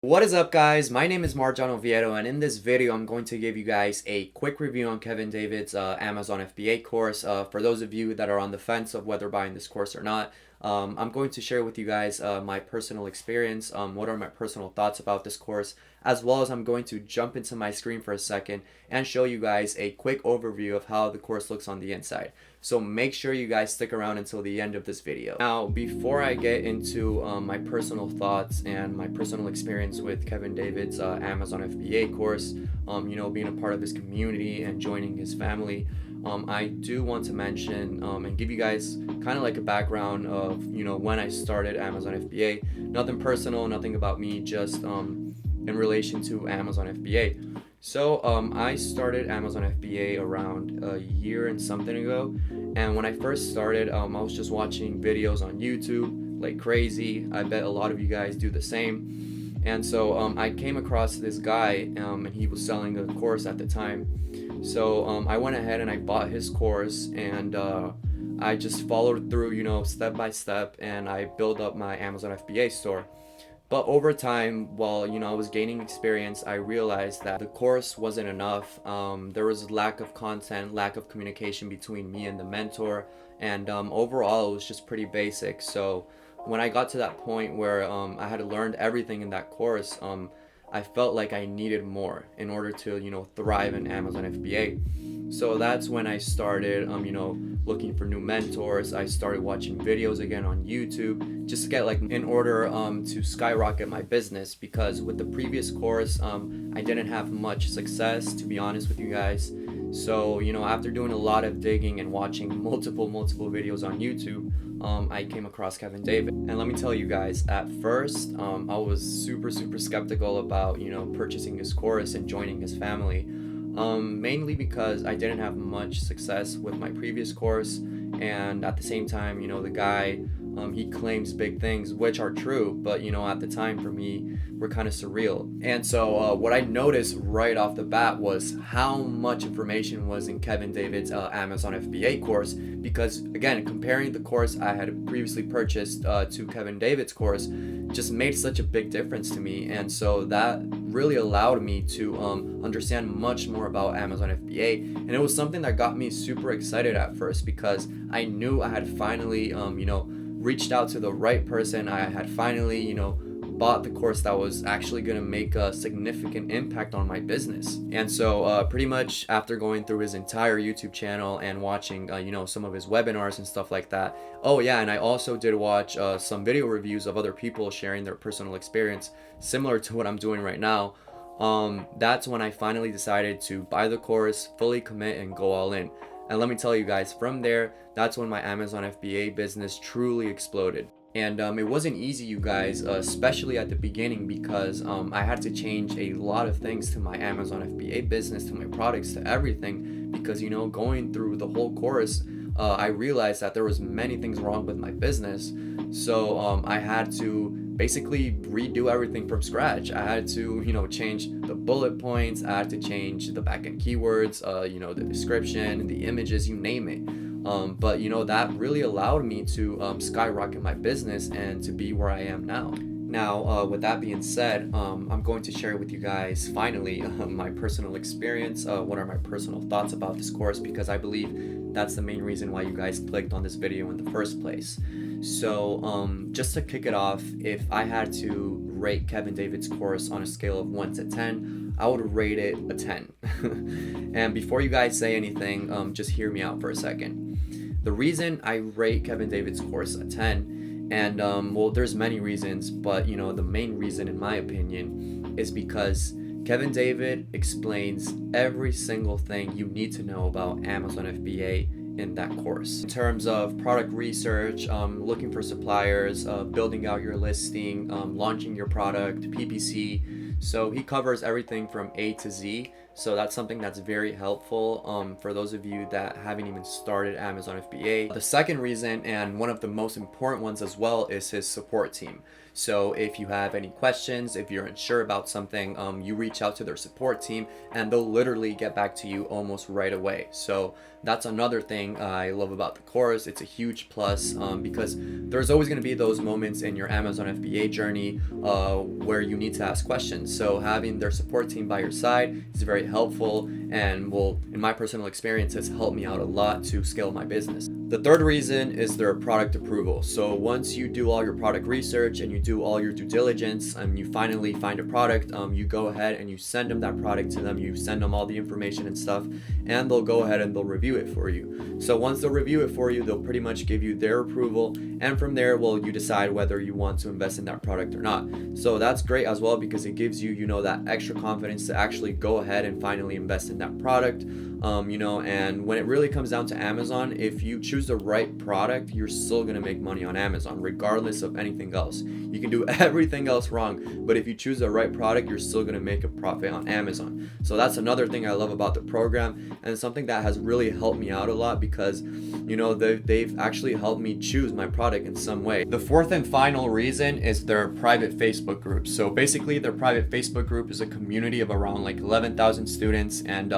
What is up, guys? My name is Marjan Oviedo, and in this video I'm going to give you guys a quick review on Kevin David's Amazon FBA course. For those of you that are on the fence of whether buying this course or not, I'm going to share with you guys my personal experience, what are my personal thoughts about this course, as well as I'm going to jump into my screen for a second and show you guys a quick overview of how the course looks on the inside. So make sure you guys stick around until the end of this video. Now, before I get into my personal thoughts and my personal experience with Kevin David's Amazon FBA course, being a part of his community and joining his family, I do want to mention and give you guys kind of like a background of, when I started Amazon FBA. Nothing personal, nothing about me, just in relation to Amazon FBA. So I started Amazon FBA around a year and something ago, and when I first started, I was just watching videos on YouTube like crazy. I bet a lot of you guys do the same. And so I came across this guy, and he was selling a course at the time. So I went ahead and I bought his course, and I just followed through, step by step, and I built up my Amazon FBA store. But over time, while I was gaining experience, I realized that the course wasn't enough. There was lack of content, lack of communication between me and the mentor, and overall it was just pretty basic. So when I got to that point where I had learned everything in that course, I felt like I needed more in order to thrive in Amazon FBA. So that's when I started looking for new mentors. I started watching videos again on YouTube just to get in order to skyrocket my business, because with the previous course I didn't have much success, to be honest with you guys. So after doing a lot of digging and watching multiple videos on YouTube, I came across Kevin David. And let me tell you guys, at first I was super skeptical about purchasing his course and joining his family. Mainly because I didn't have much success with my previous course, and at the same time, the guy, he claims big things, which are true, but at the time for me were kind of surreal. And so what I noticed right off the bat was how much information was in Kevin David's Amazon FBA course, because again, comparing the course I had previously purchased to Kevin David's course just made such a big difference to me. And so that really allowed me to understand much more about Amazon FBA, and it was something that got me super excited at first, because I knew I had finally reached out to the right person. I had finally bought the course that was actually going to make a significant impact on my business. And so pretty much after going through his entire YouTube channel and watching some of his webinars and stuff like that. Oh yeah, and I also did watch some video reviews of other people sharing their personal experience similar to what I'm doing right now. That's when I finally decided to buy the course, fully commit, and go all in. And let me tell you guys, from there, that's when my Amazon FBA business truly exploded. And it wasn't easy, you guys, especially at the beginning, because I had to change a lot of things to my Amazon FBA business, to my products, to everything, because going through the whole course, I realized that there was many things wrong with my business. So I had to basically redo everything from scratch. I had to change the bullet points, I had to change the backend keywords, the description, the images, you name it. But that really allowed me to skyrocket my business and to be where I am now. Now, with that being said, I'm going to share with you guys finally my personal experience. What are my personal thoughts about this course, because I believe that's the main reason why you guys clicked on this video in the first place. So just to kick it off, if I had to rate Kevin David's course on a scale of 1 to 10, I would rate it a 10. And before you guys say anything, just hear me out for a second. The reason I rate Kevin David's course a 10, and well, there's many reasons, but the main reason in my opinion is because Kevin David explains every single thing you need to know about Amazon FBA in that course. In terms of product research, looking for suppliers, building out your listing, launching your product, PPC. So he covers everything from A to Z. So that's something that's very helpful for those of you that haven't even started Amazon FBA. The second reason, and one of the most important ones as well, is his support team. So if you have any questions, if you're unsure about something, you reach out to their support team and they'll literally get back to you almost right away. So that's another thing I love about the course. It's a huge plus because there's always going to be those moments in your Amazon FBA journey where you need to ask questions. So having their support team by your side is very helpful and will, in my personal experience, has helped me out a lot to scale my business. The third reason is their product approval. So once you do all your product research and you do all your due diligence and you finally find a product, you go ahead and you send them that product to them. You send them all the information and stuff, and they'll go ahead and they'll review it for you. So once they'll review it for you, they'll pretty much give you their approval, and from there, well, you decide whether you want to invest in that product or not. So that's great as well because it gives you, that extra confidence to actually go ahead and finally invest in that product. And when it really comes down to Amazon, if you choose the right product, you're still gonna make money on Amazon regardless of anything else. You can do everything else wrong, but if you choose the right product, you're still gonna make a profit on Amazon. So that's another thing I love about the program, and something that has really helped me out a lot because they've actually helped me choose my product in some way. The fourth and final reason is their private Facebook group. So basically their private Facebook group is a community of around like 11,000 students, and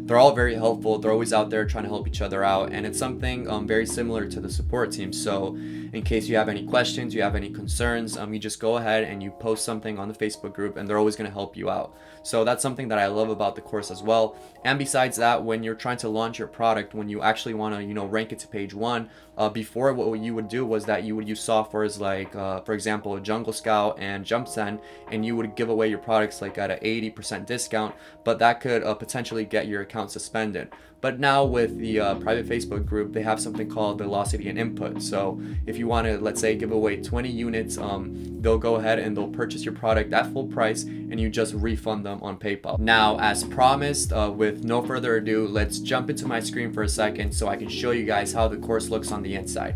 they're all very helpful. They're always out there trying to help each other out, and it's something very similar to the support team. So in case you have any questions, you have any concerns, you just go ahead and you post something on the Facebook group and they're always going to help you out. So that's something that I love about the course as well. And besides that, when you're trying to launch your product, when you actually want to rank it to page 1, before what you would do was that you would use softwares like for example Jungle Scout and JumpSend, and you would give away your products like at an 80% discount, but that could potentially get your account suspended. But now with the private Facebook group, they have something called velocity and input. So if you want to, let's say, give away 20 units, they'll go ahead and they'll purchase your product at full price and you just refund them on PayPal. Now, as promised, with no further ado, let's jump into my screen for a second so I can show you guys how the course looks on the inside.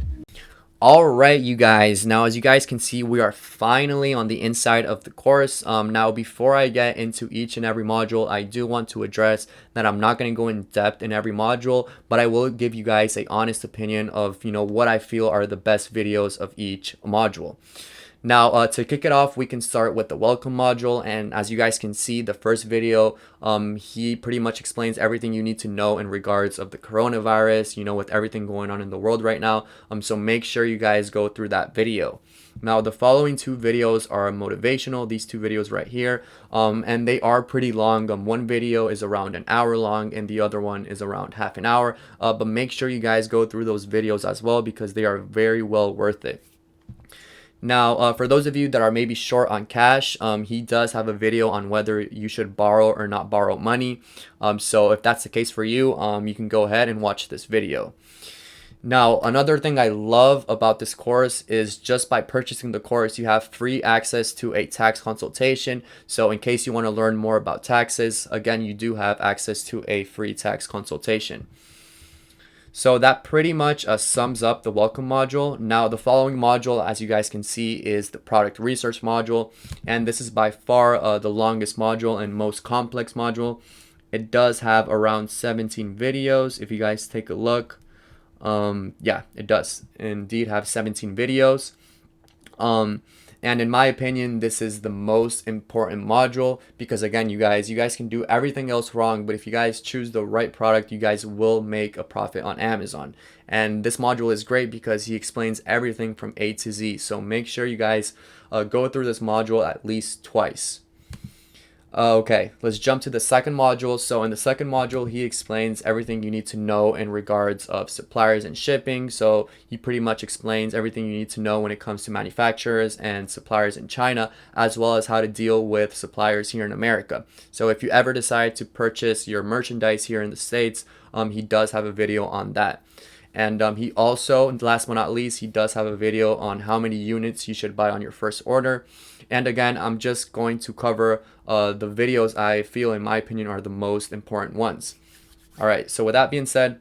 Alright, you guys, now as you guys can see, we are finally on the inside of the course. Now before I get into each and every module, I do want to address that I'm not going to go in depth in every module, but I will give you guys a honest opinion of what I feel are the best videos of each module. Now, to kick it off, we can start with the welcome module, and as you guys can see, the first video, he pretty much explains everything you need to know in regards of the coronavirus, with everything going on in the world right now. So make sure you guys go through that video. Now, the following two videos are motivational, these two videos right here, and they are pretty long. One video is around an hour long and the other one is around half an hour, but make sure you guys go through those videos as well because they are very well worth it. Now, for those of you that are maybe short on cash, he does have a video on whether you should borrow or not borrow money. So if that's the case for you, you can go ahead and watch this video. Now, another thing I love about this course is just by purchasing the course, you have free access to a tax consultation. So in case you want to learn more about taxes, again, you do have access to a free tax consultation. So that pretty much sums up the welcome module. Now the following module, as you guys can see, is the product research module. And this is by far the longest module and most complex module. It does have around 17 videos. If you guys take a look, yeah, it does indeed have 17 videos. And in my opinion, this is the most important module because again, you guys can do everything else wrong, but if you guys choose the right product, you guys will make a profit on Amazon. And this module is great because he explains everything from A to Z. So make sure you guys go through this module at least twice. Okay, let's jump to the second module. So in the second module, he explains everything you need to know in regards of suppliers and shipping. So he pretty much explains everything you need to know when it comes to manufacturers and suppliers in China, as well as how to deal with suppliers here in America. So if you ever decide to purchase your merchandise here in the States, he does have a video on that. And he also, last but not least, he does have a video on how many units you should buy on your first order. And again, I'm just going to cover the videos I feel, in my opinion, are the most important ones. All right, so with that being said,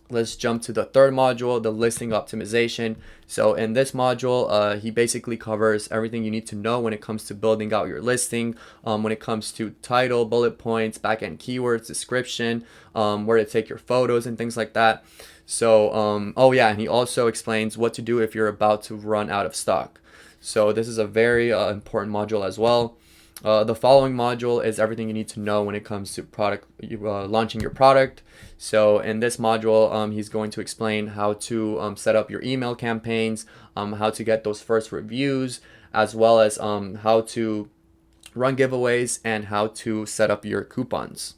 let's jump to the third module, the listing optimization. So in this module, he basically covers everything you need to know when it comes to building out your listing, when it comes to title, bullet points, backend keywords, description, where to take your photos and things like that. So, oh yeah, and he also explains what to do if you're about to run out of stock. So this is a very important module as well. The following module is everything you need to know when it comes to launching your product. So in this module, he's going to explain how to set up your email campaigns, how to get those first reviews, as well as how to run giveaways and how to set up your coupons.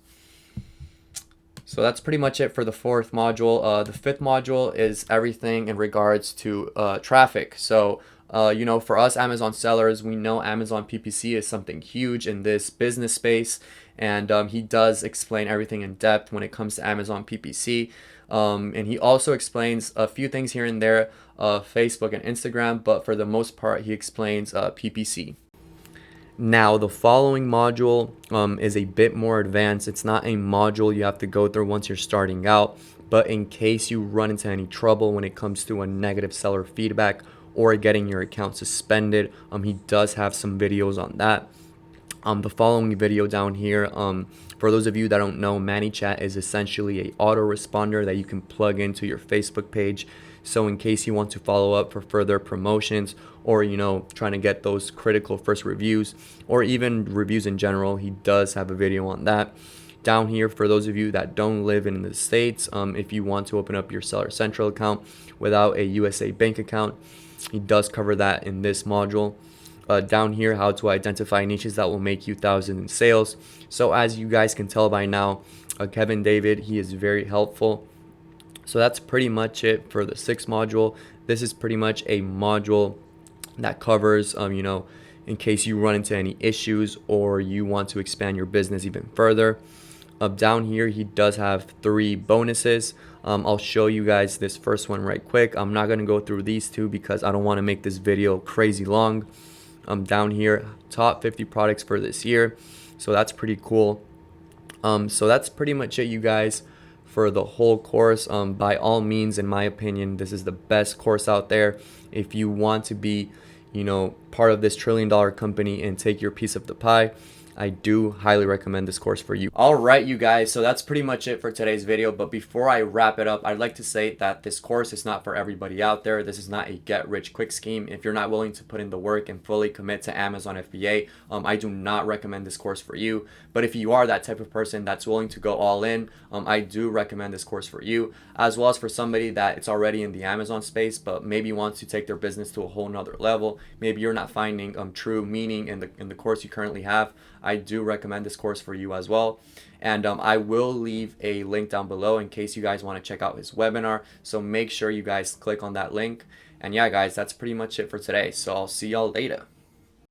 So that's pretty much it for the fourth module. The fifth module is everything in regards to traffic. So, for us Amazon sellers, we know Amazon PPC is something huge in this business space. And he does explain everything in depth when it comes to Amazon PPC. And he also explains a few things here and there, Facebook and Instagram, but for the most part, he explains PPC. Now, the following module is a bit more advanced. It's not a module you have to go through once you're starting out, but in case you run into any trouble when it comes to a negative seller feedback or getting your account suspended, he does have some videos on that. The following video down here, for those of you that don't know, ManyChat is essentially a autoresponder that you can plug into your Facebook page. So in case you want to follow up for further promotions, or trying to get those critical first reviews, or even reviews in general, he does have a video on that. Down here, for those of you that don't live in the States, if you want to open up your Seller Central account without a USA bank account, he does cover that in this module. Down here, how to identify niches that will make you thousands in sales. So as you guys can tell by now, Kevin David, he is very helpful. So that's pretty much it for the sixth module. This is pretty much a module that covers, in case you run into any issues or you want to expand your business even further. Down here, he does have 3 bonuses. I'll show you guys this first one right quick. I'm not going to go through these 2 because I don't want to make this video crazy long. Down here, top 50 products for this year. So that's pretty cool. So that's pretty much it, you guys, for the whole course. By all means, in my opinion, this is the best course out there. If you want to be, part of this $1 trillion company and take your piece of the pie, I do highly recommend this course for you. All right, you guys, so that's pretty much it for today's video. But before I wrap it up, I'd like to say that this course is not for everybody out there. This is not a get-rich-quick scheme. If you're not willing to put in the work and fully commit to Amazon FBA, I do not recommend this course for you. But if you are that type of person that's willing to go all in, I do recommend this course for you, as well as for somebody that it's already in the Amazon space, but maybe wants to take their business to a whole nother level. Maybe you're not finding true meaning in the course you currently have. I do recommend this course for you as well. And I will leave a link down below in case you guys want to check out his webinar. So make sure you guys click on that link. And yeah, guys, that's pretty much it for today. So I'll see y'all later.